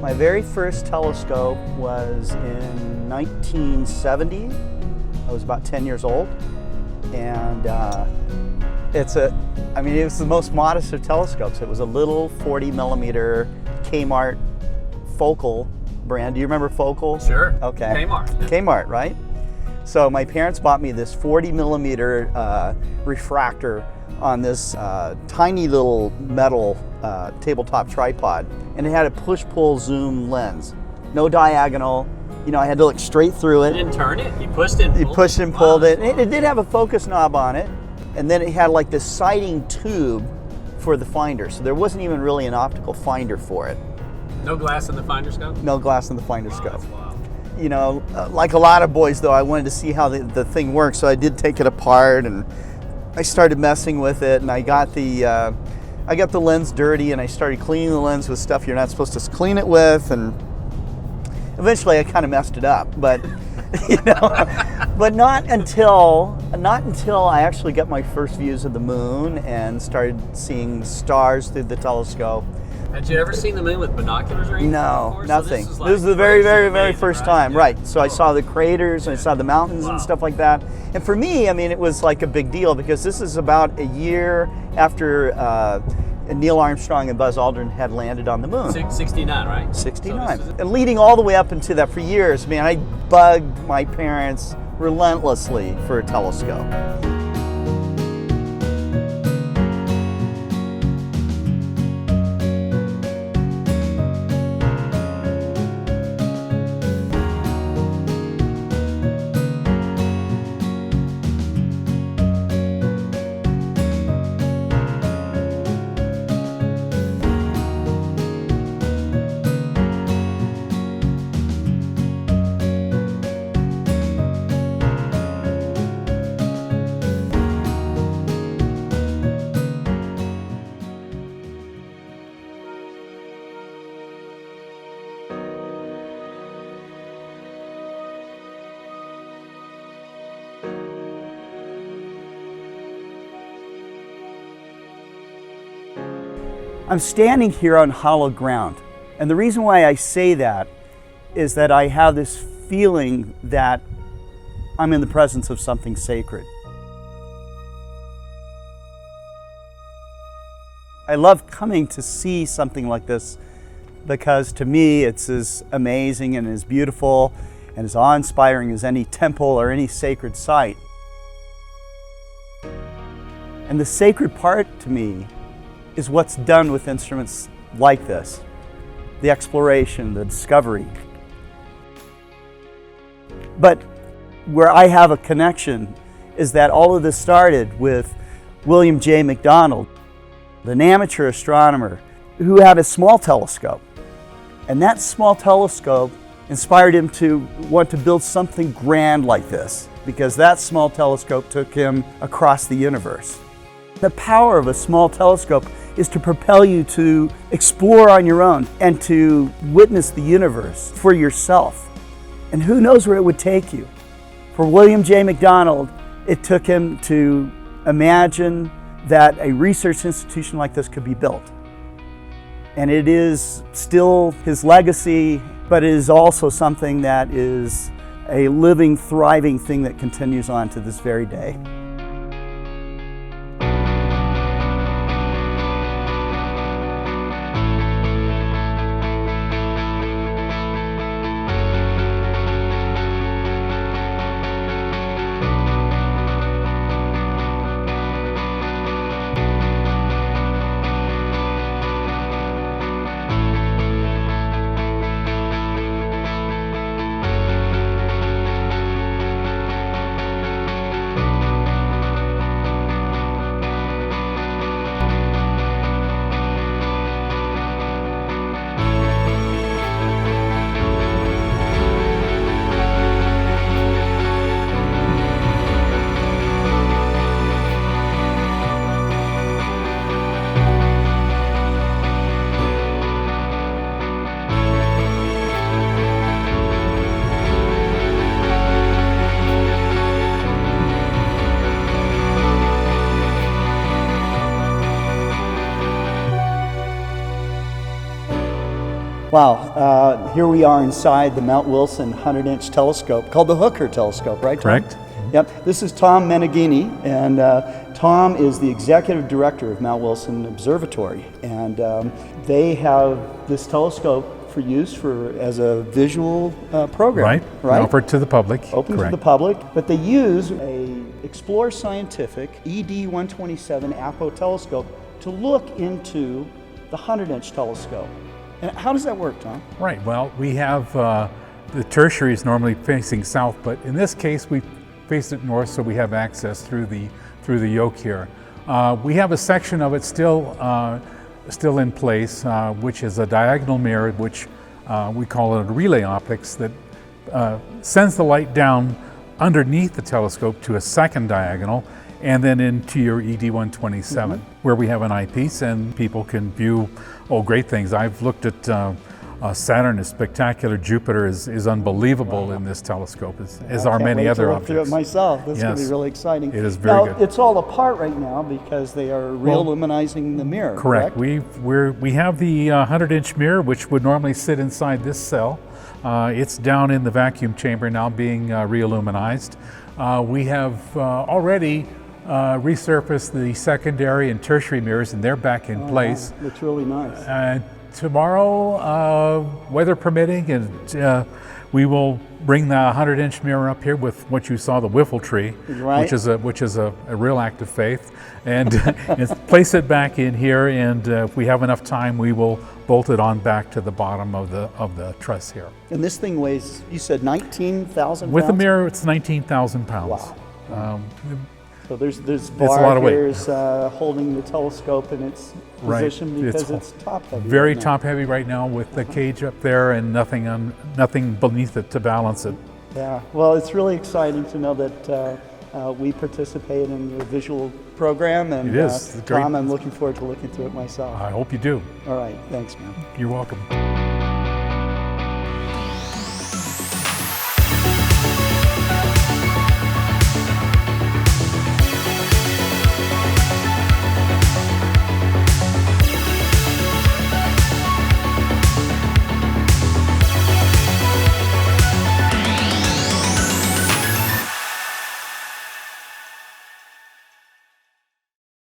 My very first telescope was in 1970. I was about 10 years old, and it was the most modest of telescopes. It was a little 40 millimeter Kmart focal brand. Do you remember focal? Sure. Okay. Kmart. Kmart, right? So my parents bought me this 40 millimeter refractor on this tiny little metal tabletop tripod, and it had a push-pull zoom lens, no diagonal. You know, I had to look straight through it. You didn't turn it? You pushed it and pulled it? You pushed and pulled it. It did have a focus knob on it, and then it had like this sighting tube for the finder, so there wasn't even really an optical finder for it. No glass in the finder scope? No glass in the finder scope. That's wild. You know, like a lot of boys though, I wanted to see how the thing works, so I did take it apart and I started messing with it, and I got the lens dirty, and I started cleaning the lens with stuff you're not supposed to clean it with, and eventually I kind of messed it up, but you know, but not until I actually got my first views of the moon and started seeing stars through the telescope. Had you ever seen the moon with binoculars or anything No, before? nothing. So This was the very, very, very amazing, first time, right? So I Cool. saw the craters and I saw the mountains Wow. and stuff like that. And for me, I mean, it was like a big deal because this is about a year after Neil Armstrong and Buzz Aldrin had landed on the moon. 69, right? 69. So this is- And leading all the way up into that for years, man, I bugged my parents relentlessly for a telescope. I'm standing here on hollow ground, and the reason why I say that is that I have this feeling that I'm in the presence of something sacred. I love coming to see something like this because to me it's as amazing and as beautiful and as awe-inspiring as any temple or any sacred site. And the sacred part to me is what's done with instruments like this, the exploration, the discovery. But where I have a connection is that all of this started with William J. McDonald, an amateur astronomer who had a small telescope. And that small telescope inspired him to want to build something grand like this, because that small telescope took him across the universe. The power of a small telescope is to propel you to explore on your own and to witness the universe for yourself. And who knows where it would take you. For William J. McDonald, it took him to imagine that a research institution like this could be built. And it is still his legacy, but it is also something that is a living, thriving thing that continues on to this very day. Wow, here we are inside the Mount Wilson 100-inch telescope called the Hooker telescope, right, Tom? Correct. Yep, this is Tom Meneghini, and Tom is the executive director of Mount Wilson Observatory, and they have this telescope for use as a visual program. Right. Offered to the public. Open Correct. to the public, but they use a Explore Scientific ED-127 Apo telescope to look into the 100-inch telescope. And how does that work, Tom? Right. Well, we have the tertiary is normally facing south, but in this case we face it north, so we have access through the yoke here. We have a section of it still in place, which is a diagonal mirror, which we call it a relay optics, that sends the light down underneath the telescope to a second diagonal, and then into your ED-127, where we have an eyepiece and people can view great things. I've looked at Saturn is spectacular. Jupiter is unbelievable in this telescope, as are many other objects. Through it myself. This is going to be really exciting. It is very good. It's all apart right now because they are reluminizing the mirror. Correct. We have the 100-inch mirror, which would normally sit inside this cell. It's down in the vacuum chamber now, being reilluminized. We have already resurfaced the secondary and tertiary mirrors, and they're back in place. It's really nice. Tomorrow, weather permitting, and we will bring the 100-inch mirror up here with what you saw, the wiffle tree, which is a real act of faith, and place it back in here. And if we have enough time, we will bolt it on back to the bottom of the truss here. And this thing weighs, you said, 19,000 pounds? With the mirror, it's 19,000 pounds. Wow. So there's a lot of weight. here's holding the telescope in its position because it's top heavy. Very top heavy right now, with the cage up there and nothing beneath it to balance it. Yeah, well, it's really exciting to know that we participate in your visual program, and it is. Tom, I'm looking forward to looking through it myself. I hope you do. All right, thanks, man. You're welcome.